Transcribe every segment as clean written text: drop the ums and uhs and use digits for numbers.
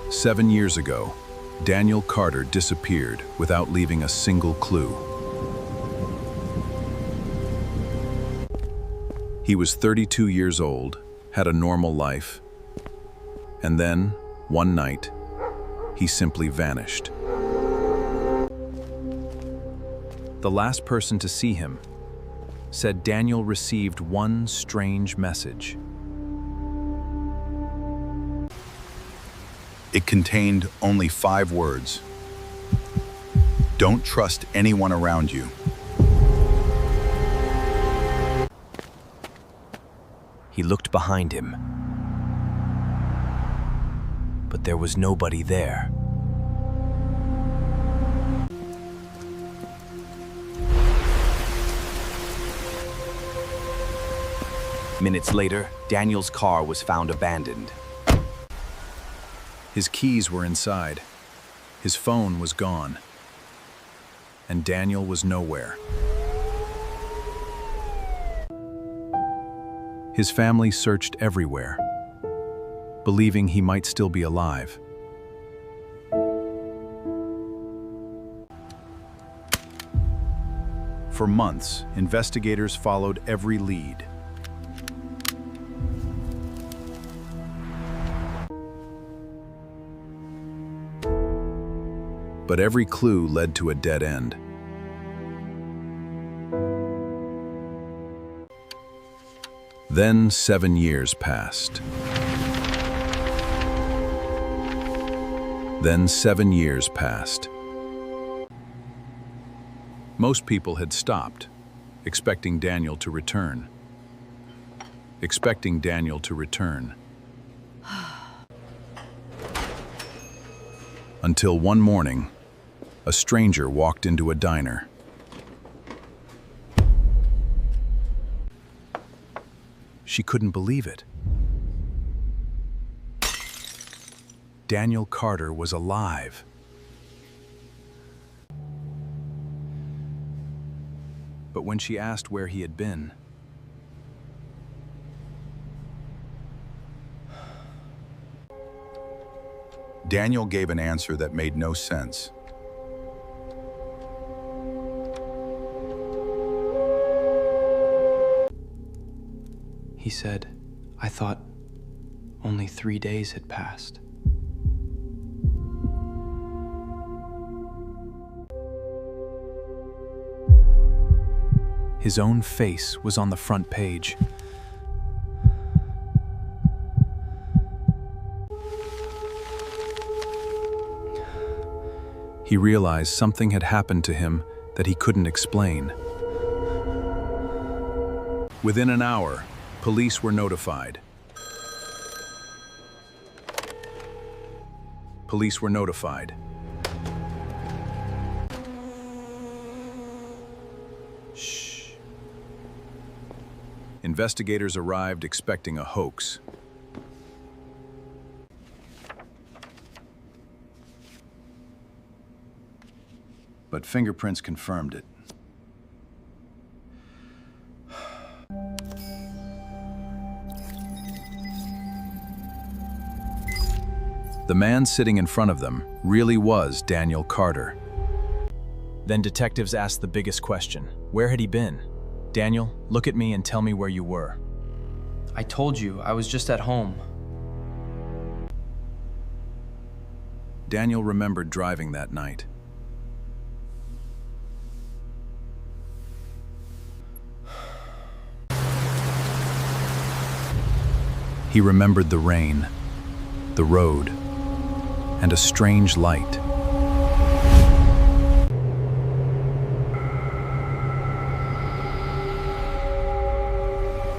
7 years ago, Daniel Carter disappeared without leaving a single clue. He was 32 years old, had a normal life, and then, one night, he simply vanished. The last person to see him said Daniel received one strange message. It contained only 5 words. Don't trust anyone around you. He looked behind him, but there was nobody there. Minutes later, Daniel's car was found abandoned. His keys were inside, his phone was gone, and Daniel was nowhere. His family searched everywhere, believing he might still be alive. For months, investigators followed every lead. But every clue led to a dead end. Then 7 years passed. Then 7 years passed. Most people had stopped, expecting Daniel to return. Expecting Daniel to return. Until one morning, a stranger walked into a diner. She couldn't believe it. Daniel Carter was alive. But when she asked where he had been, Daniel gave an answer that made no sense. He said, I thought only 3 days had passed. his own face was on the front page. He realized something had happened to him that he couldn't explain. Within an hour, police were notified. Police were notified. Shh. Investigators arrived expecting a hoax. But fingerprints confirmed it. The man sitting in front of them really was Daniel Carter. Then detectives asked the biggest question. Where had he been? Daniel, look at me and tell me where you were. I told you, I was just at home. Daniel remembered driving that night. He remembered the rain, the road, and a strange light.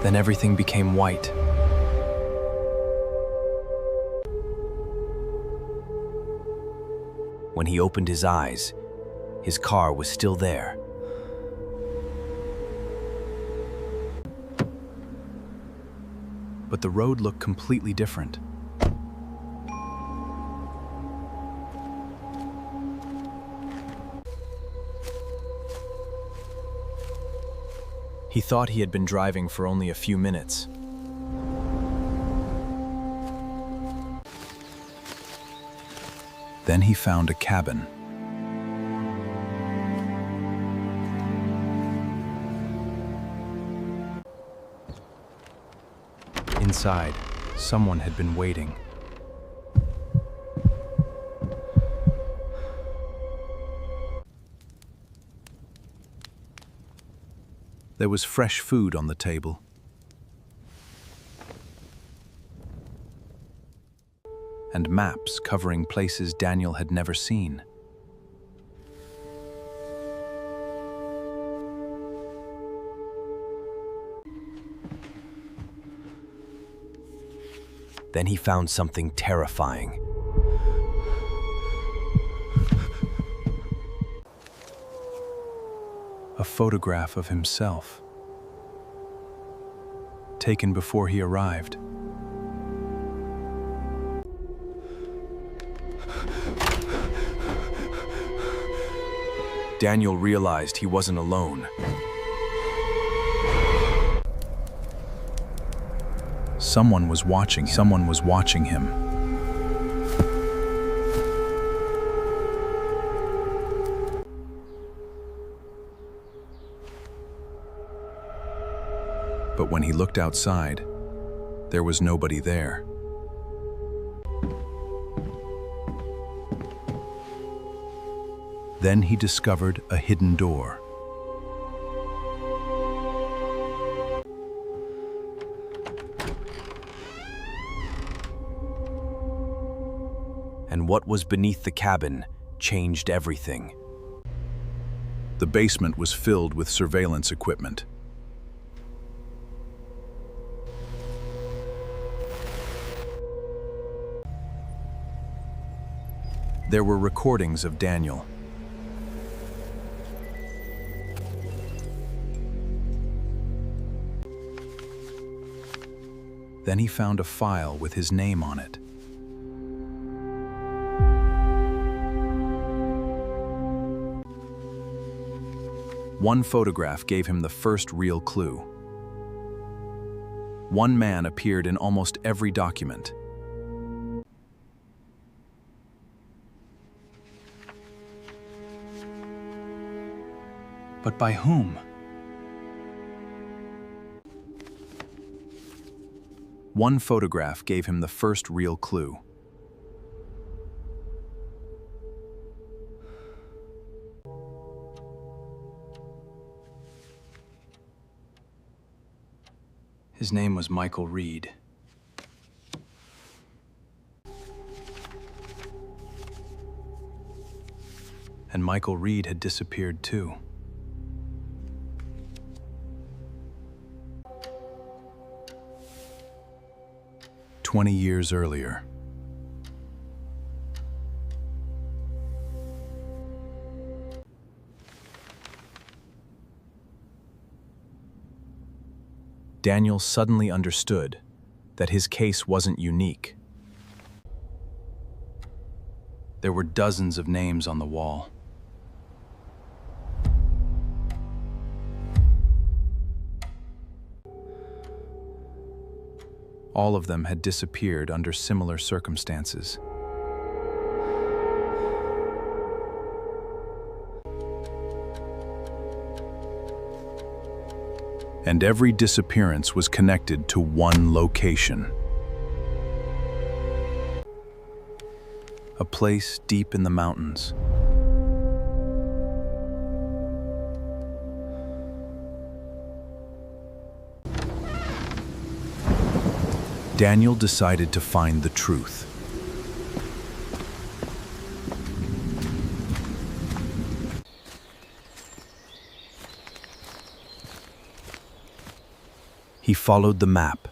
Then everything became white. When he opened his eyes, his car was still there. But the road looked completely different. He thought he had been driving for only a few minutes. Then he found a cabin. Inside, someone had been waiting. There was fresh food on the table. And maps covering places Daniel had never seen. Then he found something terrifying. A photograph of himself, taken before he arrived. Daniel realized he wasn't alone. Someone was watching him. Someone was watching him. But when he looked outside, there was nobody there. Then he discovered a hidden door. And what was beneath the cabin changed everything. The basement was filled with surveillance equipment. There were recordings of Daniel. Then he found a file with his name on it. One photograph gave him the first real clue. One man appeared in almost every document. But by whom? One photograph gave him the first real clue. His name was Michael Reed. And Michael Reed had disappeared too. "20 years earlier." Daniel suddenly understood that his case wasn't unique. There were dozens of names on the wall. All of them had disappeared under similar circumstances. And every disappearance was connected to one location. A place deep in the mountains. Daniel decided to find the truth. He followed the map.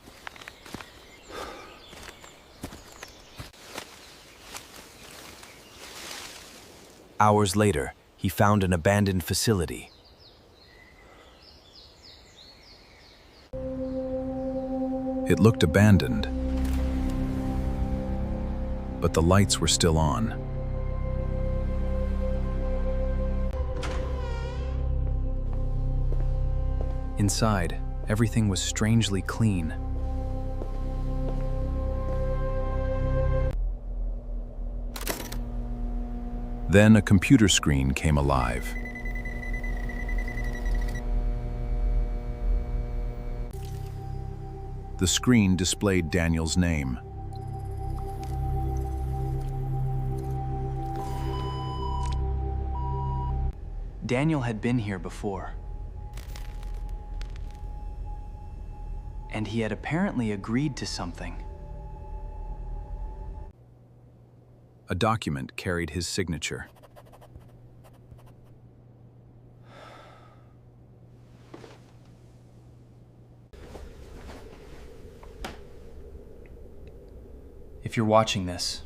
Hours later, he found an abandoned facility. It looked abandoned, but the lights were still on. Inside, everything was strangely clean. Then a computer screen came alive. The screen displayed Daniel's name. Daniel had been here before. And he had apparently agreed to something. A document carried his signature. If you're watching this,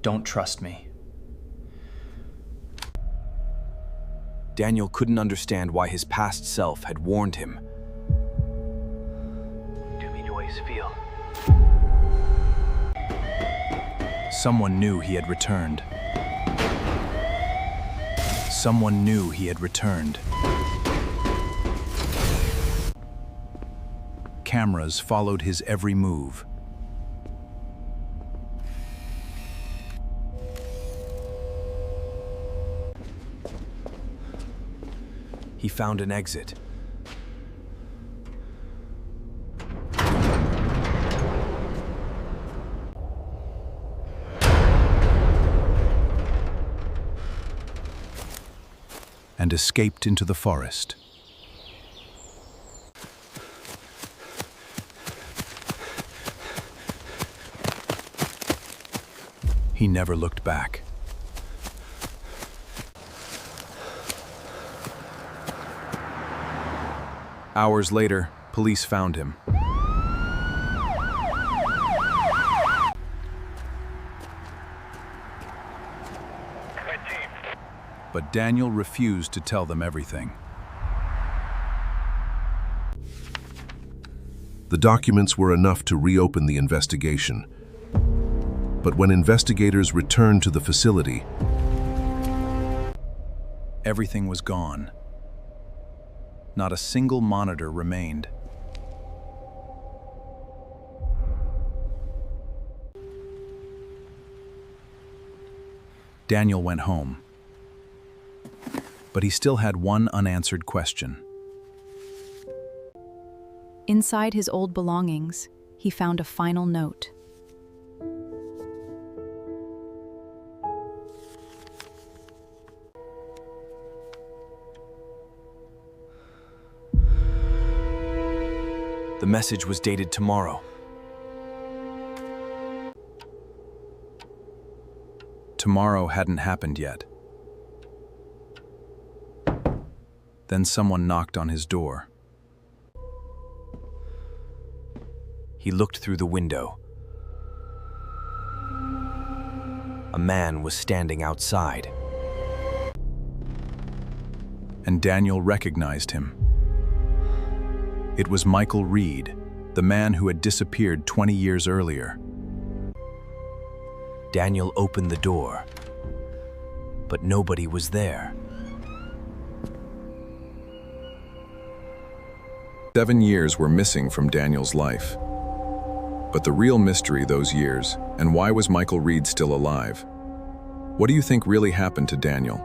don't trust me. Daniel couldn't understand why his past self had warned him. Do me always feel. Someone knew he had returned. Someone knew he had returned. Cameras followed his every move. He found an exit. And escaped into the forest. He never looked back. Hours later, police found him. But Daniel refused to tell them everything. The documents were enough to reopen the investigation. But when investigators returned to the facility, Everything was gone. Not a single monitor remained. Daniel went home. But he still had one unanswered question. Inside his old belongings, he found a final note. The message was dated tomorrow. Tomorrow hadn't happened yet. Then someone knocked on his door. He looked through the window. A man was standing outside. And Daniel recognized him. It was Michael Reed, the man who had disappeared 20 years earlier. Daniel opened the door, but nobody was there. 7 years were missing from Daniel's life. But the real mystery those years, and why was Michael Reed still alive? What do you think really happened to Daniel?